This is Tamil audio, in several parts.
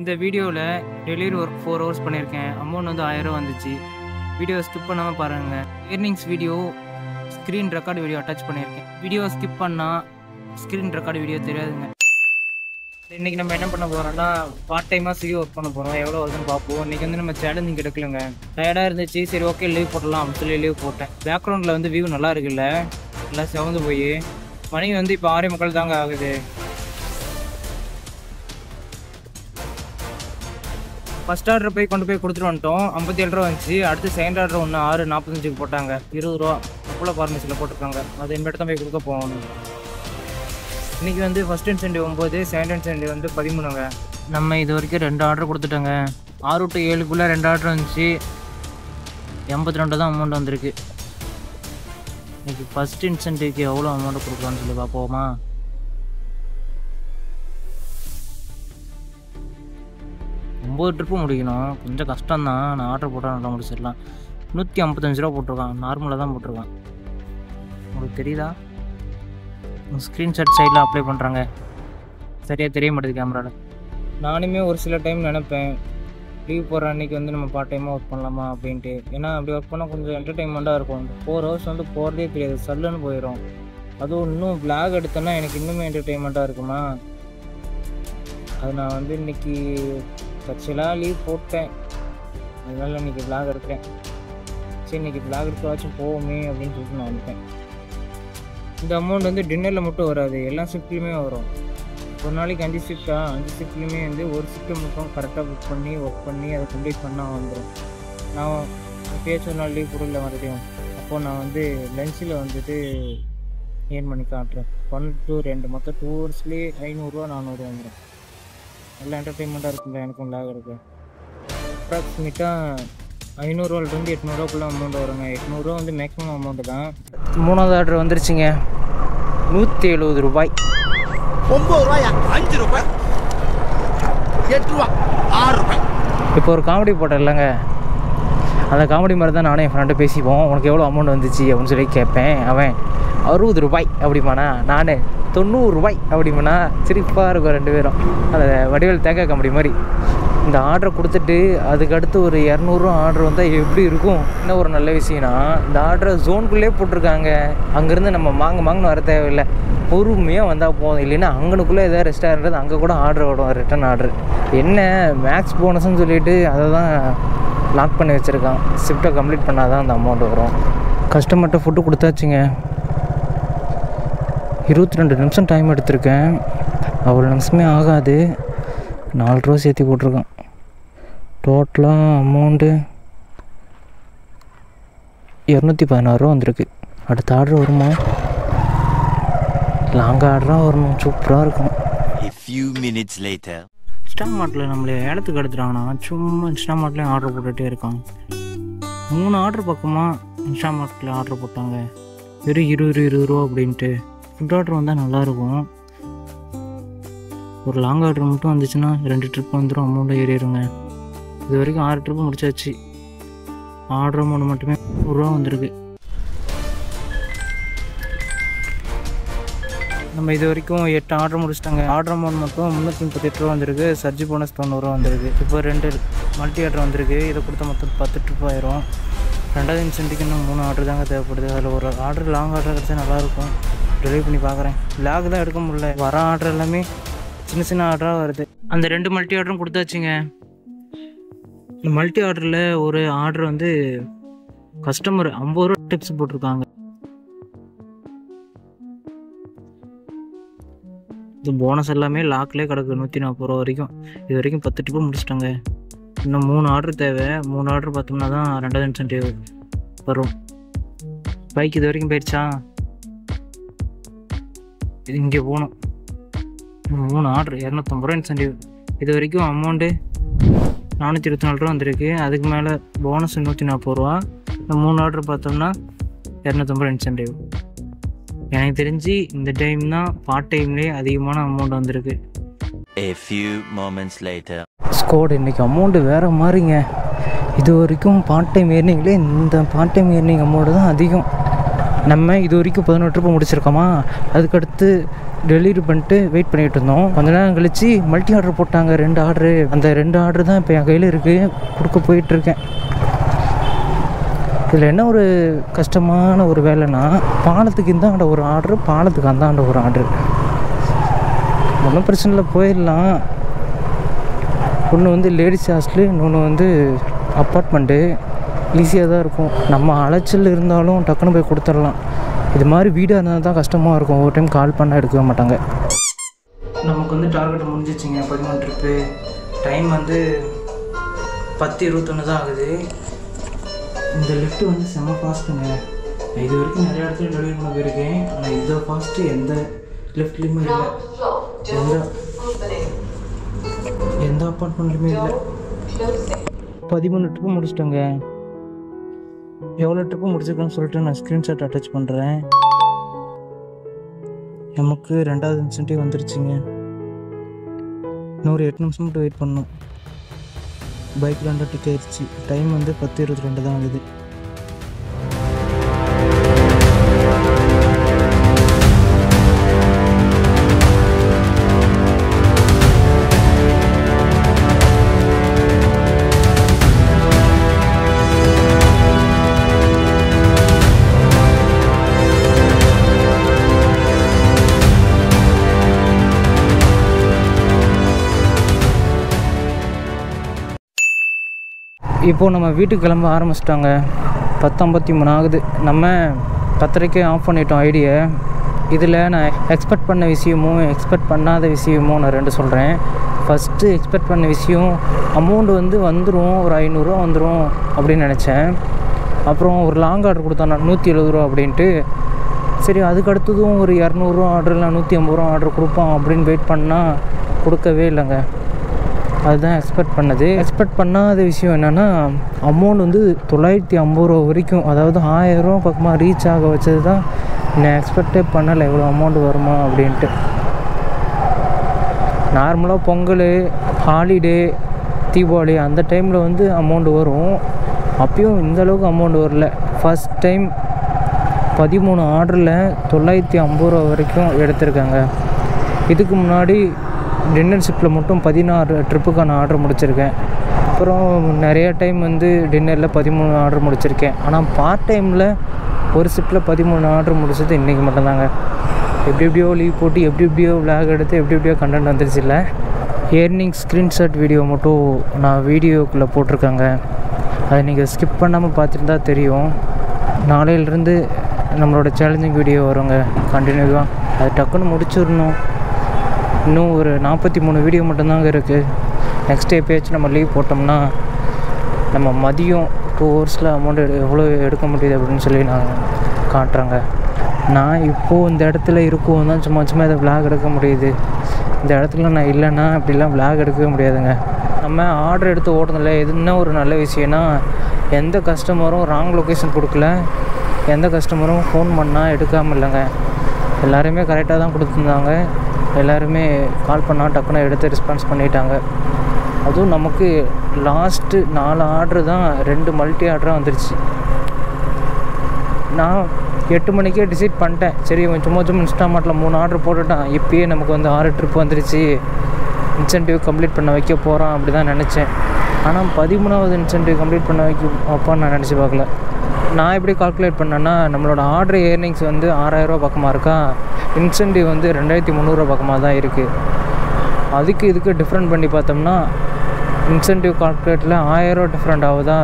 இந்த வீடியோவில் டெலிவரி ஒர்க் 4 ஹவர்ஸ் பண்ணியிருக்கேன். அமௌண்ட் வந்து 1000 வந்துச்சு. வீடியோ ஸ்கிப் பண்ணாமல் பாருங்கள். Earnings video screen record video attach பண்ணியிருக்கேன். வீடியோ ஸ்கிப் பண்ணால் ஸ்க்ரீன் ரெக்கார்டு வீடியோ தெரியாதுங்க. இன்றைக்கி நம்ம என்ன பண்ண போகிறோம்னா பார்ட் டைமாக ஒர்க் பண்ண போகிறோம். எவ்வளோ வருதுன்னு பார்ப்போம். இன்றைக்கி வந்து நம்ம சேலஞ்சிங் எடுக்கலங்க. டயர்டாக இருந்துச்சு. சரி ஓகே லீவ் போடலாம் அப்படின்னு சொல்லி லீவ் போட்டேன். பேக்ரவுண்டில் வந்து வியூ நல்லா இருக்குல்ல, எல்லாம் செவந்து போய் மணி வந்து இப்போ 6:45 தாங்க ஆகுது. ஃபஸ்ட் ஆர்டர் போய் கொண்டு போய் கொடுத்துட்டு வந்துட்டோம். 57 ரூபா வந்துச்சு. அடுத்து செகண்ட் ஆர்டர் ஒன்று 6:45 போட்டாங்க. 20 ரூபா அப்போலோ ஃபார்மசியில் போட்டிருக்காங்க. அது இனிமேட்டு தான் போய் கொடுக்க போகணும். இன்றைக்கி வந்து ஃபஸ்ட் இன்சென்டிவ் 9, செகண்ட் இன்சென்டிவ் வந்து 13ங்க. நம்ம இது வரைக்கும் 2 ஆர்டர் கொடுத்துட்டோங்க. 6 to 7க்குள்ளே 2 ஆர்டர் வந்துச்சு. 82 தான் அமௌண்ட் வந்திருக்கு. இன்றைக்கி ஃபஸ்ட் இன்சென்டிவ்க்கு எவ்வளோ அமௌண்ட் கொடுக்கலான்னு சொல்லி பார்ப்போமா? ஒம்பது ட்ரிப்பு முடிக்கணும். கொஞ்சம் கஷ்டம்தான். நான் ஆர்டர் போட்டால் நல்லா முடிச்சிடலாம். 155 ரூபா போட்டிருக்கான். நார்மலாக தான் போட்டிருக்கான். உங்களுக்கு தெரியுதா? ஸ்க்ரீன்ஷாட் சைடில் அப்ளை பண்ணுறாங்க. சரியாக தெரிய மாட்டேது கேமராவில். நானுமே ஒரு சில டைம் நினைப்பேன் லீவ் போடுற அன்றைக்கி வந்து நம்ம பார்ட் டைமாக ஒர்க் பண்ணலாமா அப்படின்ட்டு. ஏன்னா அப்படி ஒர்க் பண்ணால் கொஞ்சம் என்டர்டைன்மெண்ட்டாக இருக்கும். 4 ஹவர்ஸ் வந்து போகிறதே தெரியாது, சல்லுன்னு போயிடும். அதுவும் இன்னும் விளாக் எடுத்தேன்னா எனக்கு இன்னுமே என்டர்டைன்மெண்ட்டாக இருக்குமா. அது நான் வந்து இன்றைக்கி தற்செயலாக லீவ் போட்டேன். அதனால் இன்றைக்கி விளாக் எடுக்கிறேன். சரி இன்றைக்கி விளாக் எடுத்தாச்சும் போவோமே அப்படின்னு சொல்லிட்டு நான் வந்துட்டேன். இந்த அமௌண்ட் வந்து டின்னரில் மட்டும் வராது, எல்லா ஷிஃப்ட்லேயுமே வரும். ஒரு நாளைக்கு 5 ஷிஃப்டா, 5 ஷிஃப்ட்லேயுமே வந்து ஒரு ஷிஃப்ட்டு மட்டும் கரெக்டாக புக் பண்ணி ஒர்க் பண்ணி அதை கம்ப்ளீட் பண்ணால் வந்துடும். நான் எப்பயாச்சும் ஒரு நாள் லீவ் கொடுக்கல மறுபடியும். அப்போது நான் வந்து லஞ்சில் வந்துட்டு ஏர்ன் பண்ணி காட்டுறேன். 1 to 2 மொத்தம் 2 ஹவர்ஸ்லேயே 500 ரூபா 400 வந்துடும். நல்லா என்டர்டெயின்மெண்ட்டாக இருக்குங்க. எனக்கும் லாக் இருக்குது. அப்ராக்சிமேட்டாக 500ரூவாலேருந்து 800ரூவாக்குள்ளே அமௌண்ட் வருங்க. 800ரூவா வந்து மேக்ஸிமம் அமௌண்ட்டு தான். 3வது ஆர்டர் வந்துருச்சுங்க. 170 ரூபாய். 9 ரூபாயா? 5 ரூபாய், 8 ரூபா, 6 ரூபாய். இப்போ ஒரு காமெடி போட்டேன் இல்லைங்க, அந்த காமெடி மாதிரி தான் நானும் என் ஃப்ரெண்டு பேசிப்போம். உனக்கு எவ்வளோ அமௌண்ட் வந்துச்சு அப்படின்னு சொல்லி கேட்பேன். அவன் 60 ரூபாய் அப்படிமாண்ணா, நான் 90 ரூபாய் அப்படிமாண்ணா. சிரிப்பாக இருக்கும் 2 பேரும். அந்த வடிவேல் தேங்காய் காமெடி மாதிரி. இந்த ஆர்டரை கொடுத்துட்டு அதுக்கடுத்து ஒரு 200 ஆர்டர் வந்தால் எப்படி இருக்கும்? என்ன ஒரு நல்ல விஷயம்னா இந்த ஆர்டரை ஜோனுக்குள்ளே போட்டிருக்காங்க. அங்கேருந்து நம்ம மாங்கன்னு வர தேவையில்லை, பொறுமையாக வந்தால் போதும். இல்லைன்னா அங்கனுக்குள்ளே எதாவது ரெஸ்டாரண்ட் அங்கே கூட ஆர்டர் வரும், ரிட்டன் ஆர்டர். என்ன மேக்ஸ் போனஸ்ன்னு சொல்லிட்டு அதை தான் லாக் பண்ணி வச்சுருக்கான். ஷிஃப்ட்டை கம்ப்ளீட் பண்ணால் தான் அந்த அமௌண்ட் வரும். கஸ்டமர்கிட்ட ஃபுட்டு கொடுத்தாச்சுங்க. 22 நிமிஷம் டைம் எடுத்திருக்கேன். அவ்வளோ நிமிஷமே ஆகாது. 4 ரூபா சேர்த்து போட்டிருக்கான். டோட்டலாக அமௌண்ட்டு 216 ரூபா வந்திருக்கு. அடுத்த ஆர்டர் வருமா? லாங் ஆர்டராக வரணும். சூப்பராக இருக்கும். இன்ஸ்டாமார்ட்டில் நம்மளை ஏலத்துக்கு எடுத்துட்டாங்கன்னா சும்மா இன்ஸ்டாமார்ட்லேயும் ஆர்டர் போட்டுகிட்டே இருக்கான். 3 ஆர்டர் பக்கமாக இன்ஸ்டாமார்ட்டில் ஆர்டர் போட்டாங்க. வெறும் 20 ரூபா அப்படின்ட்டு. ஃபுட் ஆர்டர் வந்தால் நல்லாயிருக்கும். ஒரு லாங் ஆர்டர் மட்டும் வந்துச்சுன்னா 2 ட்ரிப் வந்துடும், அமௌண்ட்டை ஏறிடுங்க. இது வரைக்கும் 6 ட்ரிப்பு முடிச்சாச்சு. ஆர்டர் அமௌண்ட் மட்டுமே 100 ரூபா வந்திருக்கு. நம்ம இது வரைக்கும் 8 ஆர்டர் முடிச்சிட்டாங்க. ஆர்டர் அமௌண்ட் மட்டும் 338 ரூபா வந்திருக்கு. சர்ஜி போனஸ் 90 ரூபா வந்திருக்கு. இப்போ 2 மல்டி ஆர்டர் வந்திருக்கு. இதை கொடுத்த மொத்தம் 10 ட்ரிப் ஆயிரும். 2வது இன்சென்டிவ்க்கு இன்னும் 3 ஆர்டர் தாங்க தேவைப்படுது. அதில் ஒரு ஆர்டர் லாங் ஆர்டர் கிடச்சா நல்லாயிருக்கும். டெலிவரி பண்ணி பார்க்குறேன். லாக் தான் எடுக்க முடியல. வர ஆர்டர் எல்லாமே சின்ன ஆர்டராக வருது. அந்த 2 மல்டி ஆர்டரும் கொடுத்தாச்சுங்க. இந்த மல்டி ஆர்டரில் ஒரு ஆர்டர் வந்து கஸ்டமர் 50 ரூபா டிப்ஸ் போட்டிருக்காங்க. இது போனஸ் எல்லாமே லாக்லேயே கிடக்கு. 140 ரூபா வரைக்கும். இது வரைக்கும் 10 டிப்பு முடிச்சிட்டாங்க. இன்னும் 3 ஆர்டர் தேவை. 3 ஆர்டர் பார்த்தோம்னா தான் 2வது இன்சென்டிவ் வரும். பைக் இது வரைக்கும் போயிடுச்சா? இது இங்கே போகணும். 3 ஆர்டர் 250 ரூபா இன்சென்டிவ். இது வரைக்கும் அமௌண்ட்டு 424 ரூபா வந்திருக்கு. அதுக்கு மேலே போனஸ் 140 ரூபா. இந்த 3 ஆர்டர் பார்த்தோம்னா 250 ரூபா இன்சென்டிவ். எனக்கு தெரிஞ்சு இந்த டைம் தான் பார்ட் டைம்லேயே அதிகமான அமௌண்ட் வந்திருக்கு. ஸ்கோட் இன்றைக்கி அமௌண்ட்டு வேறு மாதிரிங்க. இது வரைக்கும் பார்ட் டைம் ஏர்னிங்லேயே இந்த பார்ட் டைம் ஏர்னிங் அமௌண்ட்டு தான் அதிகம். நம்ம இது வரைக்கும் 11 ட்ரிப்பு முடிச்சிருக்கோமா. அதுக்கடுத்து டெலிவரி பண்ணிட்டு வெயிட் பண்ணிகிட்டு இருந்தோம். கொஞ்ச நேரம் கழித்து மல்டி ஆர்டர் போட்டாங்க, 2 ஆர்டரு. அந்த 2 ஆர்டரு தான் இப்போ என் கையில் இருக்குது, கொடுக்க போயிட்டுருக்கேன். இதில் என்ன ஒரு கஷ்டமான ஒரு வேலைன்னா, பாலத்துக்கு இந்தாண்ட ஒரு ஆர்டரு, பாலத்துக்கு அந்தாண்ட ஒரு ஆர்டரு. ஒன்றும் பிரச்சனை இல்லை, போயிடலாம். ஒன்று வந்து லேடிஸ் ஹாஸ்டலு, இன்னொன்று வந்து அப்பார்ட்மெண்ட்டு. ஈஸியாக தான் இருக்கும். நம்ம அலைச்சல் இருந்தாலும் டக்குன்னு போய் கொடுத்துடலாம். இது மாதிரி வீடாக இருந்தால் தான் கஷ்டமாக இருக்கும். ஒரு டைம் கால் பண்ணால் எடுக்கவே மாட்டாங்க. நமக்கு வந்து டார்கெட் முடிஞ்சிச்சிங்க, 11 ட்ரிப்பு. டைம் வந்து 10:21 தான் ஆகுது. இந்த லிஃப்ட்டு வந்து செம்ம ஃபாஸ்ட்டுங்க. இது வரைக்கும் நிறையா இடத்துல டெலிவரி பண்ண போயிருக்கேன். ஆனால் இவ்வளோ ஃபாஸ்ட்டு எந்த லிஃப்ட்லேயுமே இல்லை, எந்த அப்பார்ட்மெண்ட்லையுமே இல்லை. 13 ட்ரிப்பு முடிச்சிட்டேங்க. எவ்வளோ ட்ரிப்பு முடிச்சிருக்கேன்னு சொல்லிட்டு நான் ஸ்க்ரீன்ஷாட் அட்டாச் பண்ணுறேன். நமக்கு 2வது இன்சென்டிவ் வந்துருச்சுங்க. இன்னொரு 8 நிமிஷம் மட்டும் வெயிட் பண்ணணும். பைக் 2 டிக் ஆயிடுச்சு. டைம் வந்து 10:22 தான் ஆகுது. இப்போது நம்ம வீட்டுக்கு கிளம்ப ஆரம்பிச்சிட்டாங்க. 10:53 ஆகுது. நம்ம 10:30க்கே ஆஃப் பண்ணிட்டோம் ஐடியை. இதில் நான் எக்ஸ்பெக்ட் பண்ண விஷயமும் எக்ஸ்பெக்ட் பண்ணாத விஷயமும் நான் 2 சொல்கிறேன். ஃபஸ்ட்டு எக்ஸ்பெக்ட் பண்ண விஷயம், அமௌண்ட் வந்து வந்துடும், ஒரு 500 ரூபா வந்துடும் அப்படின்னு நினச்சேன். அப்புறம் ஒரு லாங் ஆர்டர் கொடுத்தேன் நான், 170 ரூபா அப்படின்ட்டு. சரி, அதுக்கு அடுத்ததும் ஒரு 200 ரூபா ஆர்டர் இல்லை 150 ரூபா ஆர்டர் கொடுப்போம் அப்படின்னு வெயிட் பண்ணால் கொடுக்கவே இல்லைங்க. அதுதான் எக்ஸ்பெக்ட் பண்ணது. எக்ஸ்பெக்ட் பண்ணாத விஷயம் என்னென்னா, அமௌண்ட் வந்து 950 ரூபா வரைக்கும், அதாவது 1000 ரூபா பக்கமாக ரீச் ஆக வச்சது தான் நான் எக்ஸ்பெக்டே பண்ணலை, எவ்வளோ அமௌண்ட் வருமா அப்படின்ட்டு. நார்மலாக பொங்கல், ஹாலிடே, தீபாவளி அந்த டைமில் வந்து அமௌண்ட் வரும். அப்பயும் இந்தளவுக்கு அமௌண்ட் வரல. ஃபஸ்ட் டைம் 13 ஆர்டரில் 950 ரூபா வரைக்கும் எடுத்திருக்காங்க. இதுக்கு முன்னாடி டின்னர் ஷிஃப்ட்டில் மட்டும் 16 ட்ரிப்புக்கான ஆர்டர் முடிச்சிருக்கேன். அப்புறம் நிறையா டைம் வந்து டின்னரில் 13 ஆர்டர் முடிச்சிருக்கேன். ஆனால் பார்ட் டைமில் ஒரு ஷிஃப்ட்டில் 13 ஆர்டர் முடிச்சது இன்றைக்கி மட்டும்தாங்க. எப்படியோ லீவ் போட்டு எப்படியோ விளாக் எடுத்து எப்படியோ கண்டென்ட் வந்துருச்சு. இல்லை, ஏர்னிங் ஸ்க்ரீன்ஷாட் வீடியோ மட்டும் நான் வீடியோக்குள்ளே போட்டிருக்காங்க. அதை நீங்கள் ஸ்கிப் பண்ணாமல் பார்த்துருந்தா தெரியும். நாளையிலேருந்து நம்மளோட சேலஞ்சிங் வீடியோ வருங்க கண்டினியூவாக. அது டக்குன்னு முடிச்சிடணும். இன்னும் ஒரு 43 வீடியோ மட்டும்தாங்க இருக்குது. நெக்ஸ்ட் எப்பயாச்சும் நம்ம லீவ் போட்டோம்னா நம்ம மதியம் 2 ஹவர்ஸில் அமௌண்ட் எவ்வளோ எடுக்க முடியுது அப்படின்னு சொல்லி நான் காட்டுறேங்க. நான் இப்போது இந்த இடத்துல இருக்கவும் தான் சும்மா இதை விளாக் எடுக்க முடியுது. இந்த இடத்துல நான் இல்லைன்னா அப்படிலாம் விளாக் எடுக்கவே முடியாதுங்க. நம்ம ஆர்டர் எடுத்து ஓடுறதில்ல. என்ன ஒரு நல்ல விஷயம்னா, எந்த கஸ்டமரும் ராங் லொக்கேஷன் கொடுக்கல, எந்த கஸ்டமரும் ஃபோன் பண்ணால் எடுக்காமல் இல்லைங்க. எல்லாருமே கரெக்டாக தான் கொடுத்துருந்தாங்க. எல்லாருமே கால் பண்ணால் டக்குன்னு எடுத்து ரெஸ்பான்ஸ் பண்ணிட்டாங்க. அதுவும் நமக்கு லாஸ்ட்டு 4 ஆர்டரு தான் 2 மல்டி ஆர்டராக வந்துருச்சு. நான் 8 மணிக்கே டிசைட் பண்ணிட்டேன். சரி, இவன் சும்மா இன்ஸ்டாமார்ட்டில் 3 ஆர்டர் போட்டுட்டான், இப்போயே நமக்கு வந்து 6 ட்ரிப் வந்துருச்சு, இன்சென்டிவ் கம்ப்ளீட் பண்ண வைக்க போகிறான் அப்படி தான் நினச்சேன். ஆனால் 13வது இன்சென்டிவ் கம்ப்ளீட் பண்ண வைப்பான்னு நான் நினச்சி பார்க்கல. நான் எப்படி கால்குலேட் பண்ணேன்னா, நம்மளோட ஆர்டர் ஏர்னிங்ஸ் வந்து 6000 ரூபா பக்கமாக இருக்கா, இன்சென்டிவ் வந்து 2300 ரூபா பக்கமாக தான் இருக்குது. அதுக்கு இதுக்கு டிஃப்ரெண்ட் பண்ணி பார்த்தோம்னா இன்சென்டிவ் கால்குலேட்டில் 1000 ரூபா டிஃப்ரெண்ட் ஆகுதா.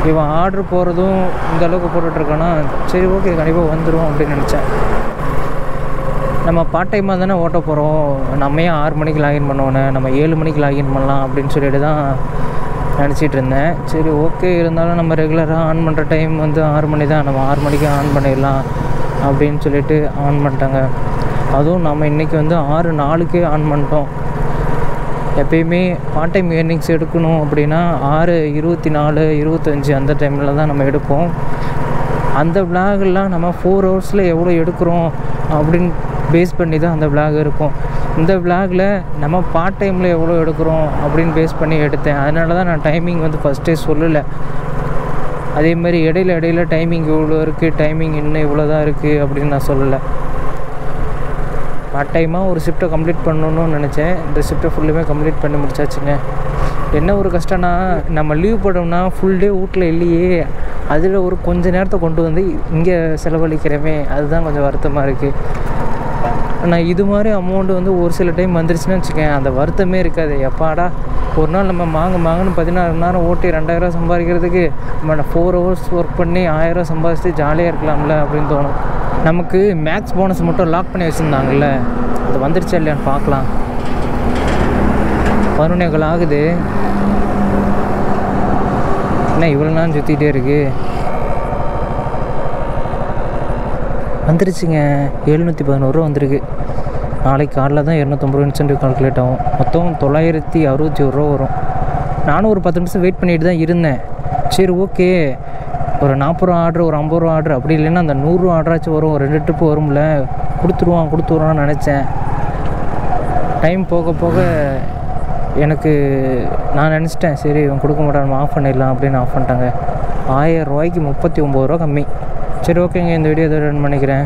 இவன் ஆர்டர் போகிறதும் இந்த அளவுக்கு போட்டுட்ருக்கானா, சரி ஓகே கண்டிப்பாக வந்துடும் அப்படின்னு நினச்சேன். நம்ம பார்ட் டைமாக தானே ஓட்ட போகிறோம், நம்ம ஏன் 6 மணிக்கு லாகின் பண்ணுவோன்னு, நம்ம 7 மணிக்கு லாகின் பண்ணலாம் அப்படின்னு சொல்லிட்டு தான் நினச்சிட்டு இருந்தேன். சரி ஓகே, இருந்தாலும் நம்ம ரெகுலராக ஆன் பண்ணுற டைம் வந்து 6 மணி தான், நம்ம 6 மணிக்கு ஆன் பண்ணிடலாம் அப்படின்னு சொல்லிட்டு ஆன் பண்ணிட்டாங்க. அதுவும் நம்ம இன்றைக்கி வந்து 6:04க்கே ஆன் பண்ணிட்டோம். எப்பயுமே பார்ட் டைம் ஏர்னிங்ஸ் எடுக்கணும் அப்படின்னா 6:24, 25 அந்த டைமில் தான் நம்ம எடுப்போம். அந்த விளாகெல்லாம் நம்ம 4 ஹவர்ஸில் எவ்வளோ எடுக்கிறோம் அப்படின்னு பேஸ் பண்ணி தான் அந்த விளாக் இருக்கும். இந்த விளாகில் நம்ம பார்ட் டைமில் எவ்வளோ எடுக்கிறோம் அப்படின்னு பேஸ் பண்ணி எடுத்தேன். அதனால தான் நான் டைமிங் வந்து ஃபஸ்ட்டே சொல்லலை. அதேமாதிரி இடையில டைமிங் இவ்வளோ இருக்குது, டைமிங் இன்னும் இவ்வளோ தான் இருக்குது அப்படின்னு நான் சொல்லலை. பார்ட் டைமாக ஒரு ஷிஃப்ட்டை கம்ப்ளீட் பண்ணணும்னு நினச்சேன். இந்த ஷிஃப்ட்டை ஃபுல்லுமே கம்ப்ளீட் பண்ணி முடிச்சாச்சுங்க. என்ன ஒரு கஷ்டம்னா, நம்ம லீவ் போட்டோம்னா ஃபுல் டே வீட்டில் இல்லையே, அதில் ஒரு கொஞ்சம் நேரத்தை கொண்டு வந்து இங்கே செலவழிக்கிறமே, அதுதான் கொஞ்சம் வருத்தமாக இருக்குது. ஆனால் இது மாதிரி அமௌண்ட்டு வந்து ஒரு சில டைம் வந்துருச்சுன்னு வச்சுக்கேன், அந்த வருத்தமே இருக்காது. எப்பாடா ஒரு நாள் நம்ம மாங்கன்னு 16 மணி நேரம் ஓட்டி 2000 சம்பாதிக்கிறதுக்கு நம்ம 4 ஹவர்ஸ் ஒர்க் பண்ணி 1000 சம்பாதிச்சுட்டு ஜாலியாக இருக்கலாம்ல அப்படின்னு தோணும். நமக்கு மேக்ஸ் போனஸ் மட்டும் லாக் பண்ணி வச்சுருந்தாங்கல்ல, அது வந்துருச்சா இல்லையான்னு பார்க்கலாம். 11 ஆகுது, என்ன இவ்வளோ நேரம் சுற்றிக்கிட்டே இருக்குது. வந்துருச்சுங்க, 711 ரூபா வந்திருக்கு. நாளைக்கு காலையில் தான் 250 ரூபா இன்சென்டிவ் கால்குலேட் ஆகும். மொத்தம் 961 ரூபா வரும். நானும் ஒரு 10 நிமிஷம் வெயிட் பண்ணிட்டு தான் இருந்தேன். சரி ஓகே, ஒரு 40 ரூபா ஆர்டர், ஒரு 50 ரூபா ஆர்டர், அப்படி இல்லைன்னா அந்த 100 ரூபா ஆர்டராச்சும் வரும், 2 ட்ரிப்பு வரும்ல, கொடுத்துருவான்னு நினச்சேன். டைம் போக போக எனக்கு நான் நினச்சிட்டேன், சரி இவன் கொடுக்க மாட்டான், நம்ம ஆஃப் பண்ணிடலாம் அப்படின்னு ஆஃப் பண்ணிட்டாங்க. 1000 ரூபாய்க்கு 39 ரூபா கம்மி. சரி ஓகேங்க, இந்த வீடியோ இதோட ரன் பண்ணிக்கிறேன்.